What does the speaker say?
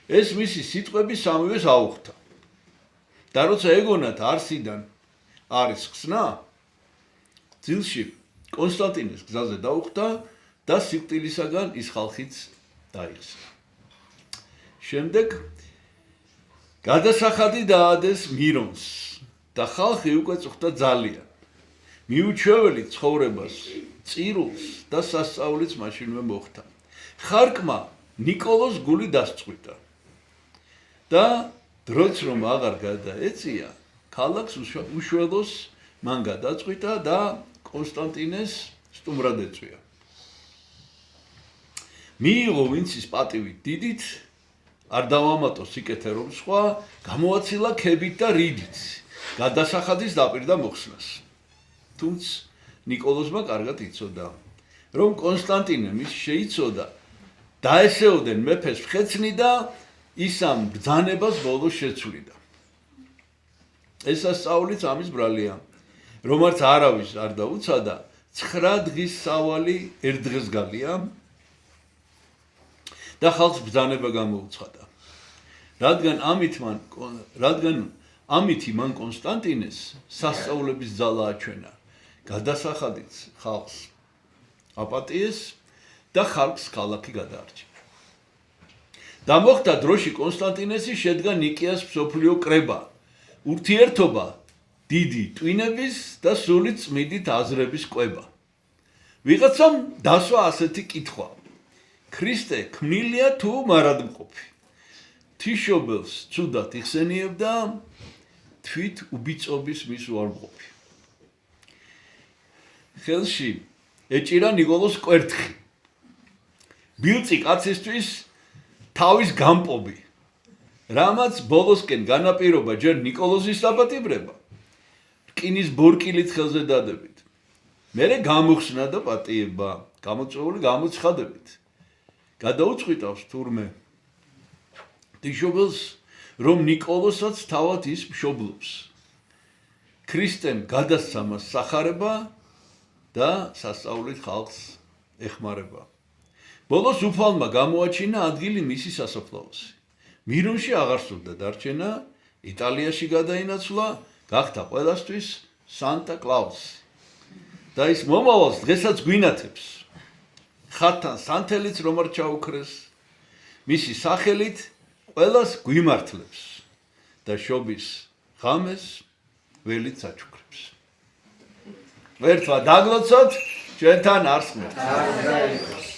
ეს მისი სიტყვები სამივეს აუხთა. და როცა ეგონათ არსიდან არის ხსნა, ძილში კონსტანტინეს გზაზე დაუხდა და სიკვდილისაგან ის ხალხიც დაიხსნა. შემდეგ გადასახადი დაადეს მირონს და ხალხი უკვე წუხდა ძალიან. მიუჩვეველი ცხოვრებას, წირულს და სასწაულიც მაშინვე მოხდა. ხარკმა ნიკოლოს გული დასწყვიტა და დროც რომ აღარ გადაეწია, ქალაქს უშველოს მან გადაწყვიტა და კონსტანტინეს სტუმრად ეწვია. მიიღო ვინცის პატივი დიდით, არ დავამატო სიკეთე რომ სხვა, გამოაცილა ქებით და რიდით, გადასახადის დაპირდა მოხსნას. თუმცა ნიკოლოზმა კარგად იცოდა, რომ კონსტანტინე მის შეიცოდა, დაესეოდენ მეფეს მხეცნი და ის ამ ბრძანებას ბოლოს შეცვლიდა. ეს სასწაულიც ამის ბრალია, რომ არც არავის არ დაუცადა, 9 დღის სავალი ერთ დღეს გალია და ხალხს ბრძანება გამოუცხადა. რადგან ამითი მან კონსტანტინეს სასწაულების ძალა აჩვენა, გადასახადიც ხალხს აპატიეს და ხალხს ქალაქი გადაარჩინა. დამოხდა დროში კონსტანტინესი შედგა ნიკეას მსოფლიო კრება, ურთიერთობა, დიდი ტვინების და სული წმიდით აზრების კვება. ვიღაცამ დასვა ასეთი კითხვა: ქრისტე ქმნილია თუ მარადმყოფი? თიშობელს ცუდად იხსენიებდა თვით უბიწობის მის უარყოფი. ხელში ეჭირა ნიკოლოს კვერთხი. ბილწი კაცისთვის თავის გამპობი, რამაც ბოლოსკენ განაპირობა ჯერ ნიკოლოზის დაპატიმრება, რკინის ბორკილით ხელზე დადებით. მერე გამოხსნა და პატიება, გამოწვეული გამოცხადებით. გადაუწყვიტავს თურმე თიშობელს, რომ ნიკოლოსაც თავად ის მშობლობს. ქრისტემ გადასცა მას სახარება და სასწაულით ხალხს ეხმარება. ბოლოს უფალმა გამოაჩინა ადგილი მისი სასაფლაოსი. მირონში აღარ სურდა დარჩენა, იტალიაში გადაინაცვლა, გახდა ყველასთვის სანტა კლაუსი. და ის მომავალს დღესაც გვინათებს. ხატთან სანთელიც რომ არ ჩაუქრეს, მისი სახელით ყველას გვიმართლებს და შობის ღამეს ველით საჩუქრებს. ერთმა დაგლოცოთ, ჩვენთან არსმევთ.